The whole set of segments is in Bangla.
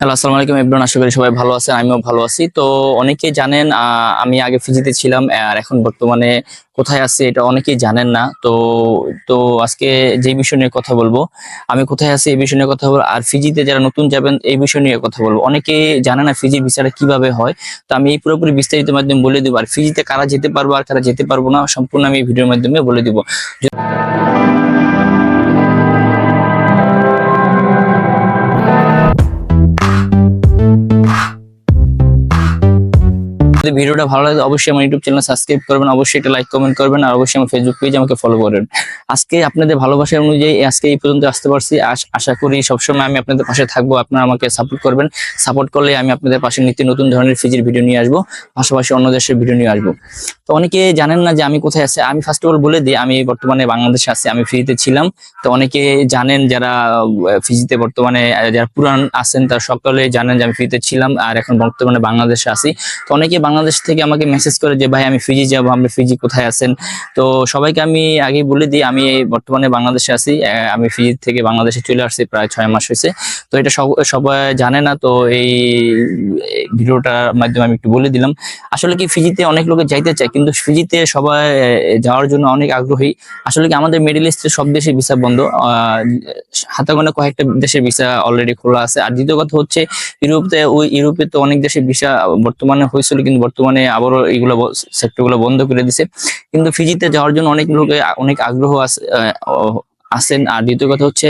হ্যালো, আসসালামু আলাইকুম এভরিওয়ান। আশা করি সবাই ভালো আছেন, আমিও ভালো আছি। তো অনেকেই জানেন আমি আগে ফিজিতে ছিলাম, আর এখন বর্তমানে কোথায় আছি এটা অনেকেই জানেন না। তো তো আজকে যে বিষয় নিয়ে কথা বলবো, আমি কোথায় আছি এই বিষয় নিয়ে কথা বলবো, আর ফিজিতে যারা নতুন যাবেন এই বিষয় নিয়ে কথা বলবো। অনেকে জানে না ফিজির ভিসাটা কিভাবে হয়। তো আমি এই পুরোপুরি বিস্তারিত মাধ্যমে বলে দিব, আর ফিজিতে কারা যেতে পারবো আর কারা যেতে পারবো না সম্পূর্ণ আমি এই ভিডিওর মাধ্যমে বলে দিব। যদি ভিডিওটা ভালো লাগে অবশ্যই আমার ইউটিউব চ্যানেল সাবস্ক্রাইব করবেন, অবশ্যই এটা লাইক কমেন্ট করবেন, আর অবশ্যই আমার ফেসবুক পেজ আমাকে ফলো করবেন। আজকে আপনাদের ভালোবাসা অনুযায়ী আজকে এই পর্যন্ত আসতে পারছি। আশা করি সবসময় আমি আপনাদের পাশে থাকবো, আপনারা আমাকে সাপোর্ট করবেন। সাপোর্ট করলে আমি আপনাদের পাশে নিত্য নতুন ধরনের ফিজির ভিডিও নিয়ে আসবো, পাশাপাশি অন্য দেশের ভিডিও নিয়ে আসবো। তো অনেকে জানেন না যে আমি কোথায় আছি। আমি ফার্স্ট অফ অল বলে দিই, আমি বর্তমানে বাংলাদেশে আছি, আমি ফিজিতে ছিলাম। তো অনেকে জানেন যারা ফিজিতে বর্তমানে যারা পুরান আছেন তারা সকলে জানেন যে আমি ফিজিতে ছিলাম আর এখন বর্তমানে বাংলাদেশে আছি। তো অনেকে বাংলাদেশ থেকে আমাকে মেসেজ করে যে ভাই আমি ফিজি যাবো, আপনি ফিজি কোথায় আছেন। তো সবাইকে আমি আগে বলে দিই আমি বর্তমানে বাংলাদেশে আছি। আমি ফিজি থেকে বাংলাদেশে চলে আসছি, প্রায় 6 মাস হয়েছে। তো এটা সবাই জানে না, তো এই ভিডিওটার মাধ্যমে আমি একটু বলে দিলাম। আসলে কি ফিজিতে অনেক লোকে যাইতে চায়, কিন্তু ফিজিতে সবাই যাওয়ার জন্য অনেক আগ্রহী। আসলে কি আমাদের মিডল ইস্টের সব দেশে ভিসা বন্ধ, হাতে গোনা কয়েকটা দেশের ভিসা অলরেডি খোলা আছে। আর দ্বিতীয় কথা হচ্ছে ইউরোপে তো অনেক দেশে ভিসা বর্তমানে হয়েছিল, কিন্তু বর্তমানে আবারও এইগুলো সেক্টরগুলো বন্ধ করে দিছে। কিন্তু ফিজিতে যাওয়ার জন্য অনেক লোকে অনেক আগ্রহ আছে আছেন। আর দ্বিতীয় কথা হচ্ছে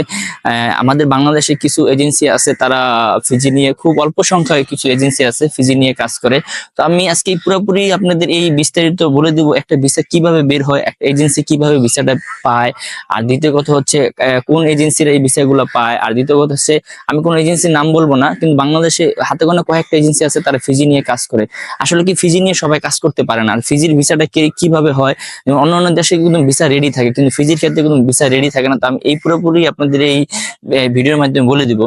আমাদের বাংলাদেশে কিছু এজেন্সি আছে, তারা ফিজি নিয়ে খুব অল্প সংখ্যায় কিছু এজেন্সি আছে ফিজি নিয়ে কাজ করে। তো আমি আজকে পুরোপুরি আপনাদের এই বিস্তারিত বলে দিব, একটা ভিসা কিভাবে বের হয়, একটা এজেন্সি কিভাবে ভিসাটা পায়। আর দ্বিতীয় কথা হচ্ছে কোন এজেন্সিরা এই ভিসাগুলো পায়। আর দ্বিতীয় কথা হচ্ছে আমি কোন এজেন্সির নাম বলবো না, কিন্তু বাংলাদেশে হাতে গোনা কয়েকটা এজেন্সি আছে তারা ফিজি নিয়ে কাজ করে। আসলে কি ফিজি নিয়ে সবাই কাজ করতে পারে না। আর ফিজির ভিসাটা কিভাবে হয়, অন্যান্য দেশে কিন্তু ভিসা রেডি থাকে, কিন্তু ফিজির ক্ষেত্রে কিন্তু ভিসা রেডি থাকে না। তো আমি এই পুরোপুরি আপনাদের এই ভিডিওর মাধ্যমে বলে দিব।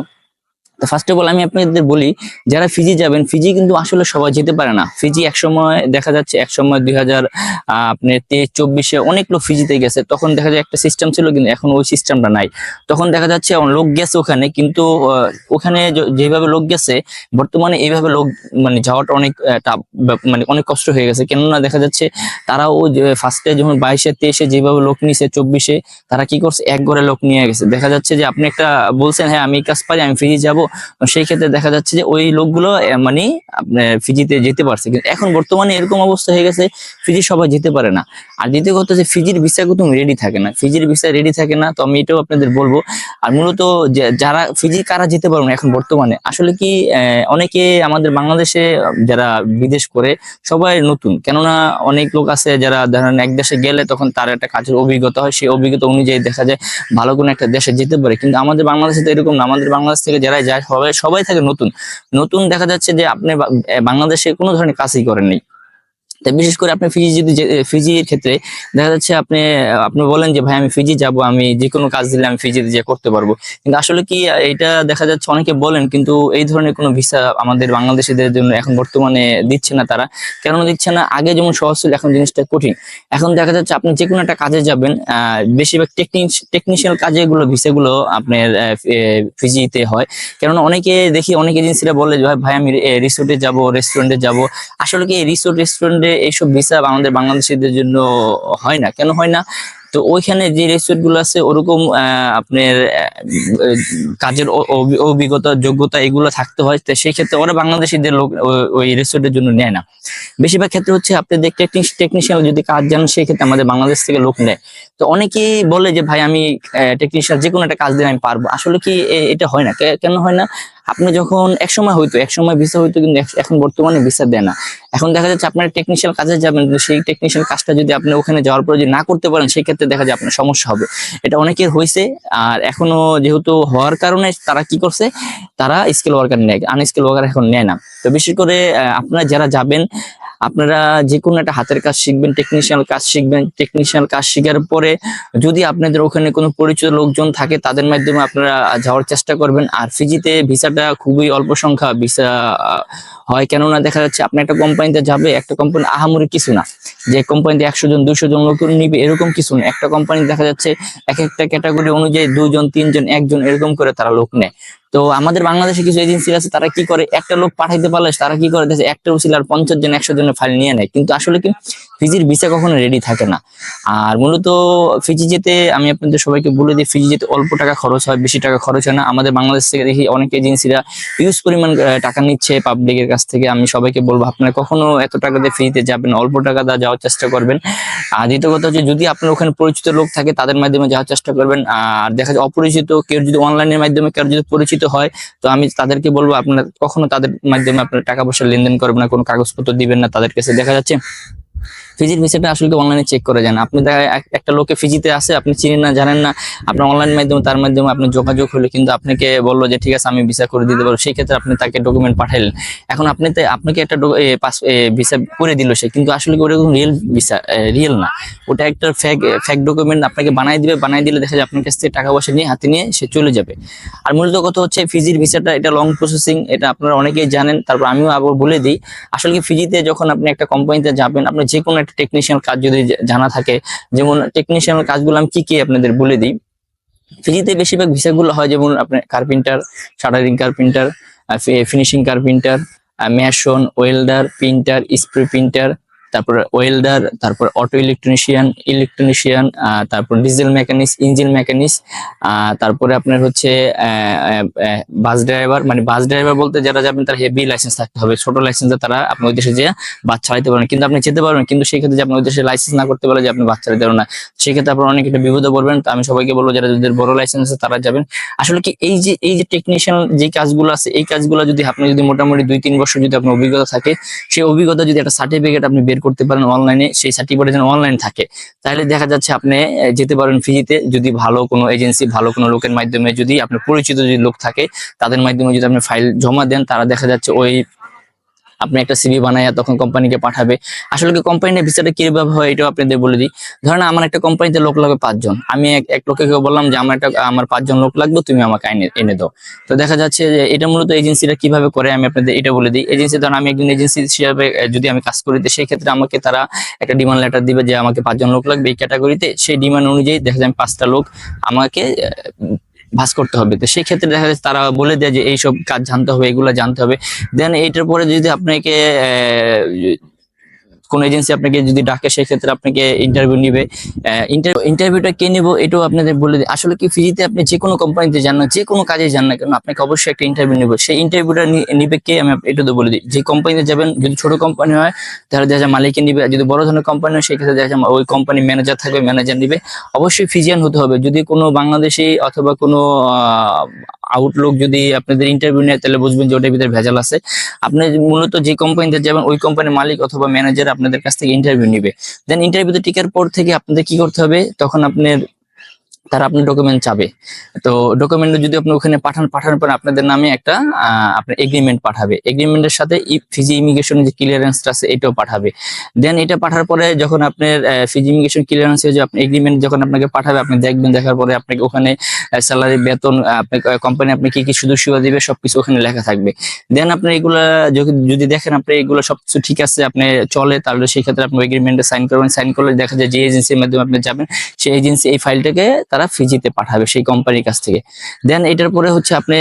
তো ফার্স্ট অফ অল আমি আপনাদের বলি, যারা ফিজি যাবেন, ফিজি কিন্তু আসলে সবাই যেতে পারে না। ফিজি একসময় দেখা যাচ্ছে, একসময় 2000 আপনার 23-24-এ অনেক লোক ফিজিতে গেছে। তখন দেখা যায় একটা সিস্টেম ছিল, কিন্তু এখন ওই সিস্টেমটা নাই। তখন দেখা যাচ্ছে লোক গেছে ওখানে, কিন্তু ওখানে যেভাবে লোক গেছে বর্তমানে এইভাবে লোক মানে যাওয়াটা অনেক মানে অনেক কষ্ট হয়ে গেছে। কেননা দেখা যাচ্ছে তারাও ফার্স্টে যখন 22-23-এ যেভাবে লোক নিছে, 24-এ তারা কি করছে, এক ঘরে লোক নিয়ে গেছে। দেখা যাচ্ছে যে আপনি একটা বলছেন হ্যাঁ আমি কাজ পারি, আমি ফিজি যাব, সেই ক্ষেত্রে দেখা যাচ্ছে যে ওই লোকগুলো মানে আপনার ফিজিতে যেতে পারছে। কিন্তু এখন বর্তমানে এরকম অবস্থা হয়ে গেছে, ফিজি সবাই যেতে পারে না। আর দ্বিতীয় কথা যে ফিজির ভিসা কিন্তু রেডি থাকে না, ফিজির ভিসা রেডি থাকে না। তো আমি এটাও আপনাদের বলবো। আর মূলত যারা ফিজি কারা যেতে পারবে না এখন বর্তমানে, আসলে কি অনেকে আমাদের বাংলাদেশে যারা বিদেশ করে সবাই নতুন। কেননা অনেক লোক আছে যারা ধরেন এক দেশে গেলে তখন তার একটা কাজের অভিজ্ঞতা হয়, সেই অভিজ্ঞতা অনুযায়ী দেখা যায় ভালো কোনো একটা দেশে যেতে পারে। কিন্তু আমাদের বাংলাদেশে তো এরকম না। আমাদের বাংলাদেশ থেকে যারা যায় সবাই সবাই থাকে নতুন নতুন। দেখা যাচ্ছে যে আপনি বাংলাদেশে কোনো ধরনের কাজই করেননি। তাই বিশেষ করে আপনি ফিজি যদি ফিজির ক্ষেত্রে দেখা যাচ্ছে আপনি আপনি বলেন যে ভাই আমি ফিজি যাব, আমি যে কোনো কাজ দিলে আমি ফিজিতে যে করতে পারবো। কিন্তু আসলে কি এটা দেখা যাচ্ছে অনেকে বলেন, কিন্তু এই ধরনের কোনো ভিসা আমাদের বাংলাদেশিদের জন্য এখন বর্তমানে দিচ্ছে না। তারা কেন দিচ্ছে না? আগে যেমন সহজ ছিল, এখন জিনিসটা কঠিন। এখন দেখা যাচ্ছে আপনি যে কোনো একটা কাজে যাবেন, বেশিরভাগ টেকনিশিয়াল কাজেগুলো ভিসাগুলো আপনার ফিজিতে হয়। কেননা অনেকে দেখি অনেক এজেন্সিরা বলে যে ভাই আমি রিসোর্টে যাব, রেস্টুরেন্টে যাব। আসলে কি রিসোর্ট রেস্টুরেন্টে এইসব ভিসা আমাদের বাংলাদেশিদের জন্য হয় না। কেন হয় না? তো ওইখানে যে রেস্টুরেন্ট গুলো আছে ওরকম আপনার কাজের অভিজ্ঞতা যোগ্যতা এগুলো থাকতে হয়। তো সেই ক্ষেত্রে ওরা বাংলাদেশিদের লোক ওই রেস্টুরেন্টের জন্য নেয় না। বেশিরভাগ ক্ষেত্রে হচ্ছে আপনি টেকনিশিয়ান যদি কাজ জানেন, সেই ক্ষেত্রে আমাদের বাংলাদেশ থেকে লোক নেয়। তো অনেকেই বলে যে ভাই আমি টেকনিশিয়ান যে কোনো একটা কাজ দিলে আমি পারবো। আসলে কি এটা হয় না। কেন হয় না? আপনি যখন একসময় ভিসা হইতো, কিন্তু এখন বর্তমানে ভিসা দেয় না। এখন দেখা যাচ্ছে আপনার টেকনিশিয়াল কাজে যাবেন, কিন্তু সেই টেকনিশিয়াল কাজটা যদি আপনি ওখানে যাওয়ার পরে যদি না করতে পারেন, সেই ক্ষেত্রে দেখা যায় আপনার সমস্যা হবে। এটা অনেকের হয়েছে। আর এখনো যেহেতু হওয়ার কারণে তারা কি করছে, তারা স্কিল ওয়ার্কার নেয়, আনস্কিল ওয়ার্কার এখন নেয় না। তো বিশেষ করে আপনারা যারা যাবেন, আপনারা যে কোনো একটা হাতের কাজ শিখবেন, টেকনিশিয়াল কাজ শিখবেন। টেকনিশিয়াল কাজ শেখার পরে যদি আপনাদের ওখানে কোনো পরিচিত লোকজন থাকে, তাদের মাধ্যমে আপনারা যাওয়ার চেষ্টা করবেন। আর ফিজিতে ভিসাটা খুবই অল্প সংখ্যা ভিসা হয়। কেননা দেখা যাচ্ছে আপনি একটা কোম্পানিতে যাবে, একটা কোম্পানি আহামরি কিছু না, যে কোম্পানিতে 100 জন 200 জন লোক নিবে এরকম কিছু না। একটা কোম্পানি দেখা যাচ্ছে এক একটা ক্যাটাগরি অনুযায়ী 2 জন 3 জন 1 জন এরকম করে তারা লোক নেয়। তো আমাদের বাংলাদেশে কিছু এজেন্সি আছে, তারা কি করে, একটা লোক পাঠাইতে পারলে তারা কি করে দেখে একটা উসিলার 50 জন 100 জনের ফাইল নিয়ে নেয়, কিন্তু আসলে কি ফিজির ভিসা কখনো রেডি থাকে না। আর মূলত ফিজি যেতে আমি আপনাদের সবাইকে বলে দিই, ফিজি যেতে অল্প টাকা খরচ হয়, বেশি টাকা খরচ হয় না। আমাদের বাংলাদেশ থেকে দেখি অনেক এজেন্সিরা ইউজ পরিমাণ টাকা নিচ্ছে পাবলিকের কাছ থেকে। আমি সবাইকে বলবো আপনারা কখনো এত টাকা দিয়ে ফ্রিতে যাবেন, অল্প টাকা দিয়ে যাওয়ার চেষ্টা করবেন। আর দ্বিতীয় কথা হচ্ছে যদি আপনার ওখানে পরিচিত লোক থাকে তাদের মাধ্যমে যাওয়ার চেষ্টা করবেন। আর দেখা যায় অপরিচিত কেউ যদি অনলাইনের মাধ্যমে কেউ যদি পরিচিত হয়, তো আমি তাদেরকে বলবো আপনারা কখনো তাদের মাধ্যমে আপনার টাকা পয়সা লেনদেন করবেন না, কোনো কাগজপত্র দিবেন না তাদের কাছে। দেখা যাচ্ছে ফিজির ভিসাটা আসলে অনলাইনে চেক করে যান। আপনি দেখা একটা লোকে ফিজিতে আছে, আপনি চিনেন না জানেন না, আপনার অনলাইন মাধ্যমে তার মাধ্যমে আপনি যোগাযোগ হলো, কিন্তু আপনাকে বললো যে ঠিক আছে আমি ভিসা করে দিতে পারবো, সেই ক্ষেত্রে আপনি তাকে ডকুমেন্ট পাঠাইলেন। এখন আপনাকে একটা ভিসা করে দিল সে, কিন্তু আসলে ওটা কোনো রিয়েল ভিসা, রিয়েল না, ওটা একটা ফেক ডকুমেন্ট আপনাকে বানাই দিবে। বানাই দিলে দেখা যায় আপনার কাছ থেকে টাকা পয়সা নিয়ে হাতে নিয়ে সে চলে যাবে। আর মূলত কথা হচ্ছে ফিজির ভিসাটা এটা লং প্রসেসিং, এটা আপনারা অনেকেই জানেন। তারপর আমিও আবার বলে দিই, আসলে কি ফিজিতে যখন আপনি একটা কোম্পানিতে যাবেন, আপনি যে কোনো একটা টেকনিশিয়ান কাজ যদি জানা থাকে, যেমন টেকনিশিয়ান কাজগুলো আমি কি আপনাদের বলে দিই। ফিজিতে বেশিরভাগ ভিসাগুলো হয় যেমন আপনার carpenter, shuttering carpenter, finishing carpenter, mason, welder, printer, spray printer, তারপর ওয়েল্ডার, তারপর অটো ইলেকট্রিশিয়ান, তারপর ডিজেল মেকানিক্স, ইঞ্জিন মেকানিক্স, তারপরে আপনার হচ্ছে বাস ড্রাইভার। মানে বাস ড্রাইভার বলতে যারা যাবেন তার হেভি লাইসেন্স থাকতে হবে, ছোট লাইসেন্সে তারা আপনি ওই দেশে যে বাস চালাতে পারবেন, কিন্তু আপনি যেতে পারবেন, কিন্তু সেই ক্ষেত্রে যে আপনি ওই দেশে লাইসেন্স না করতে পারলে যে আপনি বাস চালাতে পারবেন না, সেক্ষেত্রে আপনার অনেক একটা বিপদে পড়বেন। তো আমি সবাইকে বলবো যারা যাদের বড় লাইসেন্স আছে তারা যাবেন। আসলে কি এই যে টেকনিশিয়ান যে কাজগুলো আছে, এই কাজগুলো যদি আপনি যদি মোটামুটি 2-3 বছর যদি আপনার অভিজ্ঞতা থাকে, সেই অভিজ্ঞতা যদি একটা সার্টিফিকেট আপনি বের করতে পারেন অনলাইনে, সেই সার্টিফিকেট যেন অনলাইন থাকে, তাহলে দেখা যাচ্ছে আপনি যেতে পারেন ফিজিতে। যদি ভালো কোনো এজেন্সি, ভালো কোনো লোকের মাধ্যমে, যদি আপনার পরিচিত যদি লোক থাকে তাদের মাধ্যমে যদি আপনি ফাইল জমা দেন, তারা দেখা যাচ্ছে ওই আপনি একটা সিভি বানায় তখন কোম্পানিকে পাঠাবে। আসলে কি কোম্পানির ভিসাটা কিভাবে হয় এটাও আপনাদের বলে দিই। ধরেন আমার একটা কোম্পানিতে লোক লাগবে 5 জন, আমি এক লোককে বললাম যে আমার 5 জন লোক লাগবে, তুমি আমাকে এনে দাও। তো দেখা যাচ্ছে যে এটা মূলত এজেন্সিটা কিভাবে করে আমি আপনাদের এটা বলে দিই। এজেন্সি, ধরেন আমি একজন এজেন্সি হিসাবে যদি আমি কাজ করি, সেই ক্ষেত্রে আমাকে তারা একটা ডিমান্ড লেটার দিবে যে আমাকে 5 জন লোক লাগবে এই ক্যাটাগরিতে। সেই ডিমান্ড অনুযায়ী দেখা যায় 5টা লোক আমাকে ভাস করতে হবে। তো সেই ক্ষেত্রে দেখা যাচ্ছে তারা বলে দেয় যে এইসব কাজ জানতে হবে, এগুলা জানতে হবে। দেন এইটার পরে যদি আপনাকে কোন এজেন্সি আপনাকে যদি ডাকে, সেই ক্ষেত্রে আপনাকে ইন্টারভিউ নিবে। ইন্টারভিউটা কে নিব এটাও আপনাদের বলে দিই। আসলে কি ফিজিতে আপনি যে কোনো কোম্পানিতে যান না, যে কোনো কাজে যান না কেন, আপনাকে অবশ্যই একটা ইন্টারভিউ নিব। সেই ইন্টারভিউটা নিবে কে আমি এটা তো বলে দিই। যে কোম্পানিতে যাবেন, যদি ছোট কোম্পানি হয় তাহলে দেখা যায় মালিককে নিবে, আর যদি বড় ধরনের কোম্পানি হয় সেই ক্ষেত্রে দেখা যায় ওই কোম্পানি ম্যানেজার থাকবে, ম্যানেজার নিবে। অবশ্যই ফিজিয়ান হতে হবে। যদি কোনো বাংলাদেশি অথবা কোনো আউটলুক যদি আপনাদের ইন্টারভিউ নেয়, তাহলে বুঝবেন যে ওটার ভিতরে ভেজাল আছে। আপনি মূলত যে কোম্পানিতে যাবেন ওই কোম্পানির মালিক অথবা ম্যানেজার আপনাদের কাছ থেকে ইন্টারভিউ নিবে। দেন ইন্টারভিউতে টিকার পর থেকে আপনাদের কি করতে হবে, তখন তারা আপনার ডকুমেন্ট চাবে। তো ডকুমেন্ট যদি আপনি ওখানে পাঠানোর পর আপনাদের নামে একটা আপনার এগ্রিমেন্ট পাঠাবে। এগ্রিমেন্টের সাথে ফিজি ইমিগ্রেশনের যে ক্লিয়ারেন্সটা আছে এটাও পাঠাবে। দেন এটা পাঠার পরে যখন আপনার ফিজি ইমিগ্রেশন ক্লিয়ারেন্স হয়ে যাবে, আপনি এগ্রিমেন্ট যখন আপনাকে পাঠাবে, আপনি দেখবেন, দেখার পরে আপনাকে ওখানে স্যালারি, বেতন, আপনি কোম্পানি আপনি কি কি সুযোগ সুবিধা দিবে সবকিছু ওখানে লেখা থাকবে। দেন আপনি এগুলা যদি দেখেন আপনি এগুলো সবকিছু ঠিক আছে, আপনি চলে, তাহলে সেই ক্ষেত্রে আপনি এগ্রিমেন্টে সাইন করবেন। সাইন করলে দেখা যায় যে এজেন্সির মাধ্যমে আপনি যাবেন, সেই এজেন্সি এই ফাইলটাকে তারা ফিজিতে পাঠাবে সেই কোম্পানির কাছ থেকে। দেন এটার পরে হচ্ছে আপনি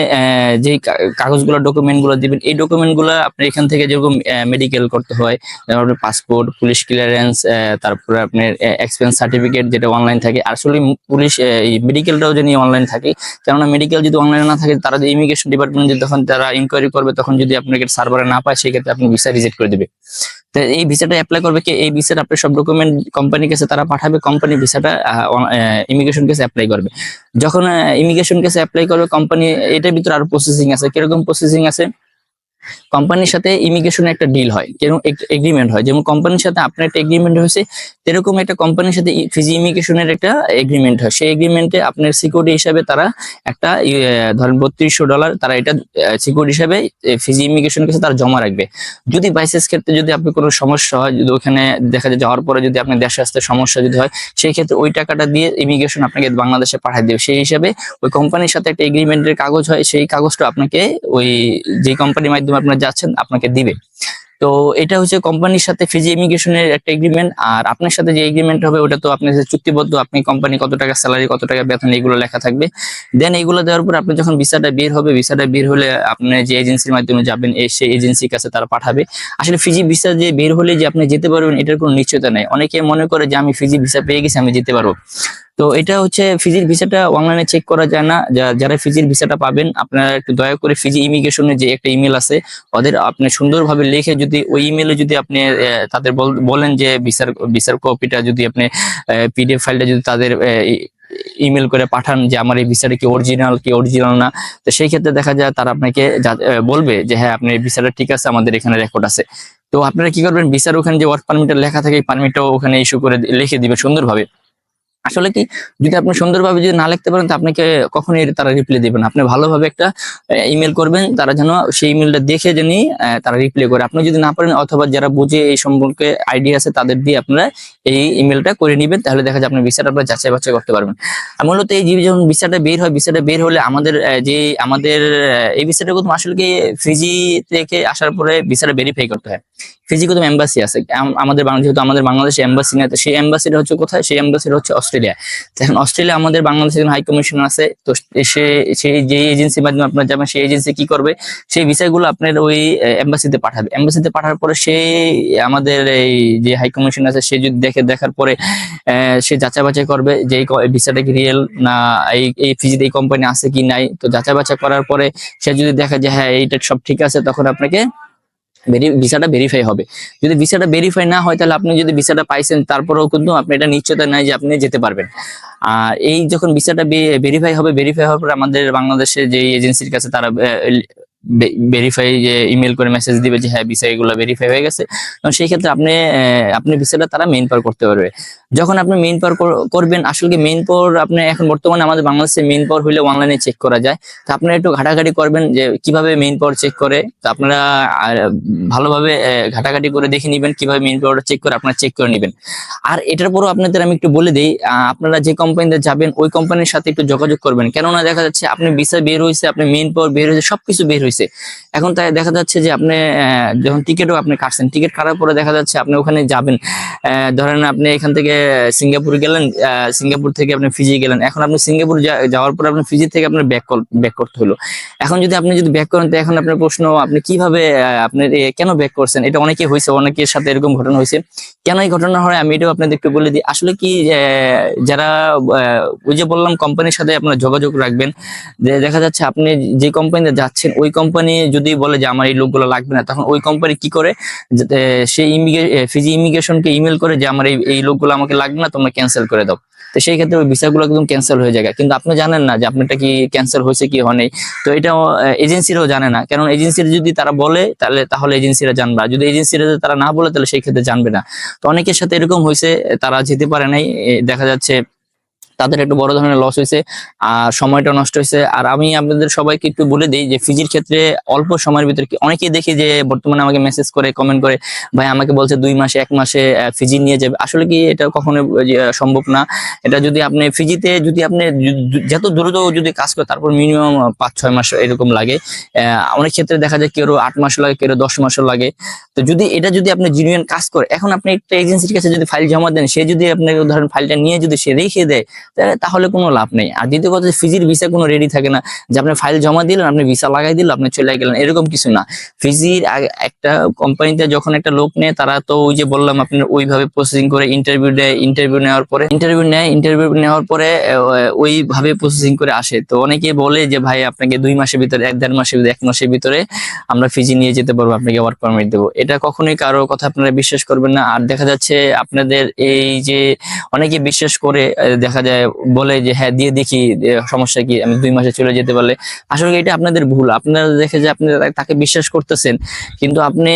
যে কাগজগুলো, ডকুমেন্টগুলো দিবেন, এই ডকুমেন্টগুলো আপনি এখান থেকে যেরকম মেডিকেল করতে হয়, যেমন আপনার পাসপোর্ট, পুলিশ ক্লিয়ারেন্স, তারপরে আপনার এক্সপেন্স সার্টিফিকেট যেটা অনলাইন থাকে। আসলে পুলিশ এই মেডিকেলটাও জানি অনলাইন থাকে, কেননা মেডিকেল যদি অনলাইনে না থাকে, তারা যে ইমিগ্রেশন ডিপার্টমেন্ট যখন তারা ইনকোয়ারি করবে, তখন যদি আপনাকে সার্ভারে না পায়, সেই ক্ষেত্রে আপনি ভিসা রিজেক্ট করে দিবে। তো এই ভিসাটা অ্যাপ্লাই করবে কি, এই ভিসাটা আপনার সব ডকুমেন্ট কোম্পানির কাছে তারা পাঠাবে, কোম্পানি ভিসাটা ইমিগ্রেশন কেসে অ্যাপ্লাই করবে। যখন ইমিগ্রেশন কেসে অ্যাপ্লাই করবে কোম্পানি, এটার ভিতরে আরো প্রসেসিং আছে। কিরকম প্রসেসিং আছে, কোম্পানির সাথে ইমিগ্রেশনের একটা ডিল হয়, কিরকম একটা এগ্রিমেন্ট হয়। যেমন কোম্পানির সাথে আপনার একটা এগ্রিমেন্ট হয়েছে, এরকম একটা কোম্পানির সাথে ফিজি ইমিগ্রেশনের একটা এগ্রিমেন্ট হয়। সেই এগ্রিমেন্টে আপনার সিকিউরিটি হিসাবে তারা একটা ধরেন $3200 তারা এটা সিকিউরিটি হিসাবে ফিজি ইমিগ্রেশন কাছে তারা জমা রাখবে। যদি বাইসেস ক্ষেত্রে যদি আপনি কোনো সমস্যা হয়, যদি ওখানে দেখা যায় যাওয়ার পরে যদি আপনি দেশে আসতে সমস্যা যদি হয়, সেই ক্ষেত্রে ওই টাকাটা দিয়ে ইমিগ্রেশন আপনাকে বাংলাদেশে পাঠিয়ে দেবে। সেই হিসাবে ওই কোম্পানির সাথে একটা এগ্রিমেন্টের কাগজ হয়, সেই কাগজটা আপনাকে ওই যে কোম্পানির মাধ্যমে আপনারা যাচ্ছেন আপনাকে দিবে। তো এটা হচ্ছে কোম্পানির সাথে ফিজি ইমিগ্রেশনের একটা এগ্রিমেন্ট। আর আপনার সাথে যে এগ্রিমেন্ট হবে ওটা তো আপনার সাথে চুক্তিবদ্ধ, আপনি কোম্পানি কত টাকা স্যালারি, কত টাকা বেতন, এগুলো লেখা থাকবে। দেন এগুলো দেওয়ার পর আপনি যখন ভিসাটা বের হবে, ভিসাটা বের হলে আপনি যে এজেন্সির মাধ্যমে যাবেন সেই এজেন্সির কাছে তারা পাঠাবে। আসলে ফিজি ভিসা যে বের হলে যে আপনি যেতে পারবেন এটার কোনো নিশ্চয়তা নাই। অনেকে মনে করে যে আমি ফিজি ভিসা পেয়ে গেছি, আমি যেতে পারবো। তো এটা হচ্ছে ফিজির ভিসাটা অনলাইনে চেক করা যায় না। যারা ফিজির ভিসাটা পাবেন আপনারা একটু দয়া করে ফিজি ইমিগ্রেশনের যে একটা ইমেল আছে ওদের আপনি সুন্দরভাবে লিখে যদি ওই ইমেলে যদি আপনি তাদের বলেন যে ভিসার কপিটা যদি আপনি পিডিএফ ফাইলটা যদি তাদের ইমেল করে পাঠান যে আমার এই ভিসাটা কি অরিজিনাল না, তো সেই ক্ষেত্রে দেখা যায় তারা আপনাকে বলবে যে হ্যাঁ আপনার ভিসাটা ঠিক আছে, আমাদের এখানে রেকর্ড আছে। তো আপনারা কি করবেন, ভিসার ওখানে যে ওয়ার্ক পারমিটটা লেখা থাকে এই পারমিটটাও ওখানে ইস্যু করে লিখে দিবে সুন্দরভাবে। আসলে কি যদি আপনি সুন্দরভাবে যদি না লিখতে পারেন তো আপনাকে কখনোই তারা রিপ্লাই দিবে না। আপনি ভালোভাবে একটা ইমেল করবেন, তারা যেন সেই ইমেলটা দেখে জানি তারা রিপ্লাই করে। আপনি যদি না পারেন অথবা যারা বুঝে এই সম্পর্কে আইডিয়া আছে তাদের দিয়ে আপনারা এই ইমেলটা করে নেবেন, তাহলে দেখা যায় আপনি ভিসাটা আপনারা যাচাই বাছাই করতে পারবেন। আর মূলত এই যে যখন ভিসাটা বের হয়, ভিসাটা বের হলে আমাদের এই ভিসাটা প্রথম আসলে কি ফিজি থেকে আসার পরে ভিসাটা ভেরিফাই করতে হয়। ফিজি কিন্তু এম্বাসি আছে আমাদের যেহেতু আমাদের বাংলাদেশে এম্বাসি নেই, তো সেই এম্বাসিটা হচ্ছে কোথায়, সেই এম্বাসিটা হচ্ছে অস্ট্রেলিয়া। এখন অস্ট্রেলিয়া আমাদের বাংলাদেশের হাই কমিশন আছে, তো সেই যে এজেন্সির মাধ্যমে আপনার যাবেন সেই এজেন্সি কি করবে, সেই ভিসাগুলো আপনার ওই এম্বাসিতে পাঠাবে। এম্বাসিতে পাঠার পরে সেই আমাদের এই যে হাই কমিশন আছে সে যদি দেখার পরে সে যাচাই বাছাই করবে যে এই ভিসাটা কি রিয়েল না, এই ফিজিতে এই কোম্পানি আছে কি নাই। তো যাচাই বাছাই করার পরে সে যদি দেখা যায় হ্যাঁ এইটা সব ঠিক আছে, তখন আপনাকে ভিসাটা ভেরিফাই হবে। যদি ভিসাটা ভেরিফাই না হয় তাহলে আপনি যদি ভিসাটা পাইছেন তারপরেও কিন্তু আপনি এটা নিশ্চয়তা নাই যে আপনি যেতে পারবেন। আর এই যখন ভিসাটা ভেরিফাই হবে, ভেরিফাই হওয়ার পরে আমাদের বাংলাদেশের যে এজেন্সির কাছে তারা ভেরিফাই যে ইমেল করে মেসেজ দিবে যে হ্যাঁ ভিসা এগুলো ভেরিফাই হয়ে গেছে। সেই ক্ষেত্রে আপনি ভিসাটা তারা মেইন পাওয়ার করতে পারবে। যখন আপনি মেইন পাওয়ার করবেন, আসলে মেইন পাওয়ার আপনি এখন বর্তমানে আমাদের বাংলাদেশে মেইন পাওয়ার হইলে অনলাইনে চেক করা যায়। তো আপনারা একটু ঘাটাঘাটি করবেন যে কিভাবে মেইন পাওয়ার চেক করে। তো আপনারা ভালোভাবে ঘাটাঘাটি করে দেখে নেবেন কিভাবে মেইন পাওয়ারটা চেক করে আপনারা চেক করে নেবেন। আর এটার পরও আপনাদের আমি একটু বলে দিই, আপনারা যে কোম্পানিতে যাবেন ওই কোম্পানির সাথে একটু যোগাযোগ করবেন। কেননা দেখা যাচ্ছে আপনি ভিসা বের হয়েছে, আপনি মেইন পাওয়ার বের হয়েছে, সবকিছু বের হয়েছে, এখন তাই দেখা যাচ্ছে যে আপনি যখন টিকিটও আপনি কাটছেন, টিকিট কাটার পরে দেখা যাচ্ছে আপনি ওখানে যাবেন, ধরেন আপনি এখান থেকে সিঙ্গাপুর গেলেন, সিঙ্গাপুর থেকে আপনি ফিজি গেলেন। এখন আপনি সিঙ্গাপুর যাওয়ার পরে আপনি ফিজি থেকে আপনার ব্যাক করতে হলো। এখন আপনি যদি ব্যাক করেন তো এখন আপনার প্রশ্ন আপনি কিভাবে আপনি কেন ব্যাক করছেন, এটা অনেকে হয়েছে, অনেকের সাথে এরকম ঘটনা হয়েছে। কেন এই ঘটনা হয় আমি এটাও আপনাদের একটু বলে দিই। আসলে কি যারা ওই যে বললাম কোম্পানির সাথে আপনারা যোগাযোগ রাখবেন, যে দেখা যাচ্ছে আপনি যে কোম্পানিতে যাচ্ছেন ওই কোম্পানি যদি বলে যে আমার এই লোকগুলো লাগবে না, তখন ওই কোম্পানি কি করে সেই ফিজি ইমিগ্রেশনকে ইমেল করে যে আমার এই লোকগুলো আমাকে লাগবে না, তোমরা ক্যান্সেল করে দাও। তো সেই ক্ষেত্রে ওই ভিসাগুলো একদম ক্যান্সেল হয়ে যায়, কিন্তু আপনি জানেন না যে আপনারটা কি ক্যান্সেল হয়েছে কি হয়নি। তো এটা এজেন্সিরাও জানে না, কারণ এজেন্সির যদি তারা বলে তাহলে এজেন্সিরা জানবে, যদি এজেন্সিরা তারা না বলে তাহলে সেই ক্ষেত্রে জানবে না। তো অনেকের সাথে এরকম হয়েছে, তারা যেতে পারে নাই, দেখা যাচ্ছে তাদের একটু বড় ধরনের লস হয়েছে আর সময়টা নষ্ট হয়েছে। আর আমি আপনাদের সবাইকে একটু বলে দিই যে ফিজির ক্ষেত্রে অল্প সময়ের ভিতরে অনেকেই দেখি যে বর্তমানে আমাকে মেসেজ করে কমেন্ট করে ভাই আমাকে বলছে 2 মাসে 1 মাসে ফিজি নিয়ে যাবে। আসলে কি এটা কখনো সম্ভব না। এটা যদি আপনি ফিজিতে যদি আপনি যত দ্রুত যদি কাজ করে তারপর মিনিমাম 5-6 মাস এরকম লাগে। অনেক ক্ষেত্রে দেখা যায় কেউ 8 মাস লাগে, কেউ 10 মাসও লাগে। তো যদি আপনি জেনুইন কাজ করে, এখন আপনি একটা এজেন্সির কাছে যদি ফাইল জমা দেন, সে যদি আপনাকে ধরেন ফাইলটা নিয়ে যদি সে রেখে দেয় তাহলে কোনো লাভ নেই। আর দ্বিতীয় কথা, ফিজির ভিসা কোনো রেডি থাকে না যে আপনি ফাইল জমা দিলেন, আপনি ভিসা লাগাই দিল, আপনি চলে গেলেন, এরকম কিছু না। ফিজির একটা কোম্পানিতে যখন একটা লোক নেয় তারা তো ওই যে বললাম আপনার ওইভাবে প্রসেসিং করে ইন্টারভিউ দেয়, ইন্টারভিউ নেওয়ার পরে ওইভাবে প্রসেসিং করে আসে। তো অনেকে বলে যে ভাই আপনাকে 2 মাসের ভিতরে 1-1.5 মাসের ভিতরে 1 মাসের ভিতরে আমরা ফিজি নিয়ে যেতে পারবো, আপনাকে ওয়ার্ক পারমিট দেবো। এটা কখনোই কারো কথা আপনারা বিশ্বাস করবেন না। আর দেখা যাচ্ছে আপনাদের এই যে অনেকে বিশ্বাস করে দেখা যায় বলে যে হ্যাঁ দিয়ে দেখি সমস্যা কি, আমি 2 মাসে চলে যেতে পারলে। আসলে এটা আপনাদের ভুল। আপনারা দেখে যে আপনি তাকে বিশ্বাস করতেছেন, কিন্তু আপনি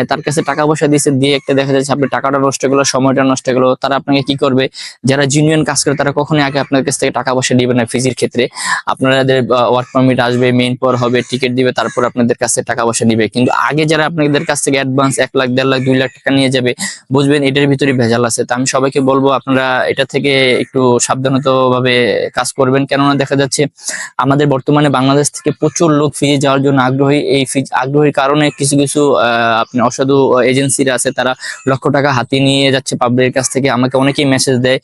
তার কাছে টাকা পয়সা দিয়েছেন, দিয়ে একটা দেখা যাচ্ছে আপনি টাকাটা নষ্ট গেলো, সময়টা নষ্ট গেলো। তারা আপনাকে কি করবে, যারা জেনুইন কাজ করে তারা কখনোই আগে আপনার কাছ থেকে টাকা পয়সা দিবে না। ফিজির ক্ষেত্রে আপনাদের ওয়ার্ক পারমিট আসবে, মেইন পাওয়ার হবে, টিকিট দিবে, তারপর আপনাদের কাছে টাকা পয়সা নিবে। কিন্তু আগে যারা আপনাদের কাছ থেকে অ্যাডভান্স 1 লাখ, 1.5 লাখ, 2 লাখ টাকা নিয়ে যাবে, বুঝবেন এটার ভিতরে ভেজাল আছে। তো আমি সবাইকে বলবো আপনারা এটা থেকে একটু সাবধান সাবধানত ভাবে কাজ করবেন, কেননা দেখা যাচ্ছে আমাদের বর্তমানে বাংলাদেশ থেকে প্রচুর লোক ফিজি যাওয়ার জন্য আগ্রহী। এই আগ্রহীর কারণে কিছু কিছু আপনি অসাধু এজেন্সিরা আছে, তারা লক্ষ টাকা হাতিয়ে নিয়ে যাচ্ছে পাবলিকের কাছ থেকে। আমাকে অনেকেই মেসেজ দেয়,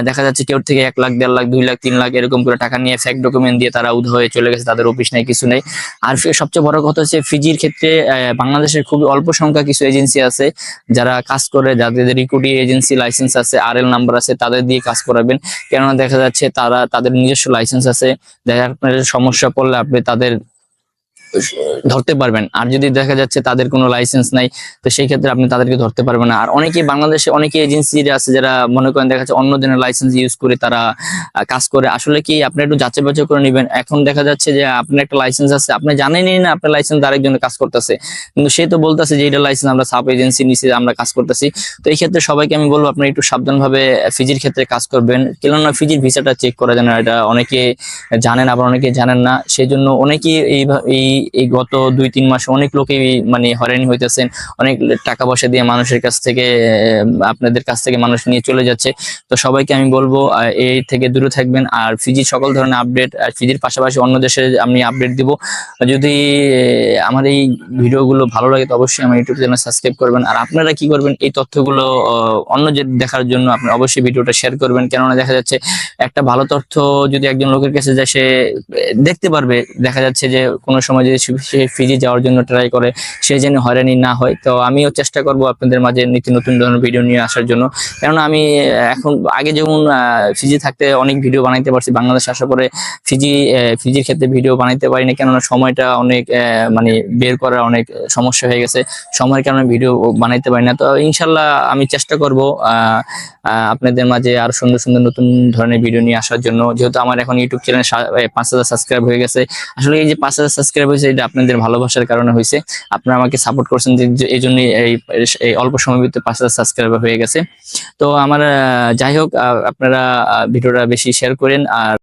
দেখা যাচ্ছে কেউ থেকে 1 লাখ, 1.5 লাখ, 2 লাখ, 3 লাখ এরকম করে টাকা নিয়ে ফেক ডকুমেন্ট দিয়ে তারা উধাও হয়ে চলে গেছে, তাদের অফিস নেই, কিছু নেই। আর সবচেয়ে বড় কথা হচ্ছে ফিজির ক্ষেত্রে বাংলাদেশের খুবই অল্প সংখ্যা কিছু এজেন্সি আছে যারা কাজ করে, যাদের রিক্রুটিং এজেন্সি লাইসেন্স আছে, RL নাম্বার আছে, তাদের দিয়ে কাজ করাবেন। কেননা দেখা যাচ্ছে তারা তাদের নিজস্ব লাইসেন্স আছে, দেখা আপনার সমস্যা পড়লে আপনি তাদের ধরতে পারবেন। আর যদি দেখা যাচ্ছে তাদের কোনো লাইসেন্স নাই, তো সেই ক্ষেত্রে আপনি তাদেরকে ধরতে পারবেন না। আর অনেকেই বাংলাদেশে অনেকে এজেন্সি আছে যারা মনে করেন দেখা যাচ্ছে অন্য জনের লাইসেন্স ইউজ করে তারা কাজ করে। আসলে কি আপনি একটু যাচাই বাছাই করে নেবেন। এখন দেখা যাচ্ছে যে আপনার একটা লাইসেন্স আছে, আপনি জানেনই না আপনার লাইসেন্স আরেকজনের কাজ করতেছে, কিন্তু সে তো বলতেছে যে এটা লাইসেন্স আমরা সাব এজেন্সি নিচে আমরা কাজ করতেছি। তো এই ক্ষেত্রে সবাইকে আমি বলবো আপনারা একটু সাবধানভাবে ফিজির ক্ষেত্রে কাজ করবেন, কেননা ফিজির ভিসাটা চেক করা যায় না, এটা অনেকে জানেন আবার অনেকে জানেন না। সেই জন্য অনেকেই এই গত 2-3 মাসে অনেক লোকেই মানে হয়রানি হইতেছেন, অনেক টাকা পয়সা দিয়ে মানুষের কাছ থেকে আপনাদের কাছ থেকে মানুষ নিয়ে চলে যাচ্ছে। তো সবাইকে আমি বলবো এই থেকে দূরে থাকবেন। আর ফিজির সকল ধরনের আপডেট, আর ফিজির পাশাপাশি অন্য দেশে আমি আপডেট দিব। যদি আমার এই ভিডিওগুলো ভালো লাগে তো অবশ্যই আমার ইউটিউব চ্যানেল সাবস্ক্রাইব করবেন। আর আপনারা কি করবেন, এই তথ্যগুলো অন্য যে দেখার জন্য আপনি অবশ্যই ভিডিওটা শেয়ার করবেন, কেননা দেখা যাচ্ছে একটা ভালো তথ্য যদি একজন লোকের কাছে যায় সে দেখতে পারবে, দেখা যাচ্ছে যে কোনো সময় যদি সে ফিজি যাওয়ার জন্য ট্রাই করে সে যেন হয়রানি না হয়। তো আমিও চেষ্টা করব আপনাদের মাঝে নিত্য নতুন ধরনের ভিডিও নিয়ে আসার জন্য, কেননা আমি এখন আগে যেমন ফিজি থাকতে অনেক ভিডিও বানাইতে পারছি, বাংলাদেশ আসার পরে ফিজির ক্ষেত্রে ভিডিও বানাইতে পারি না, কেননা সময়টা অনেক মানে বের করার অনেক সমস্যা হয়ে গেছে, সময়ের কারণে ভিডিও বানাইতে পারি না। তো ইনশাল্লাহ আমি চেষ্টা করব আপনাদের মাঝে আর সুন্দর সুন্দর নতুন ধরনের ভিডিও নিয়ে আসার জন্য। যেহেতু আমার এখন ইউটিউব চ্যানেল 5,000 সাবস্ক্রাইব হয়ে গেছে, আসলে এই যে 5,000 সাবস্ক্রাইব হয়েছে এটা আপনাদের ভালোবাসার কারণে হয়েছে, আপনারা আমাকে সাপোর্ট করছেন, এই জন্য এই অল্প সময়ের ভিতরে 5,000 সাবস্ক্রাইবার হয়ে গেছে। তো আমার যাই হোক, আপনারা ভিডিওটা বেশি শেয়ার করেন। আর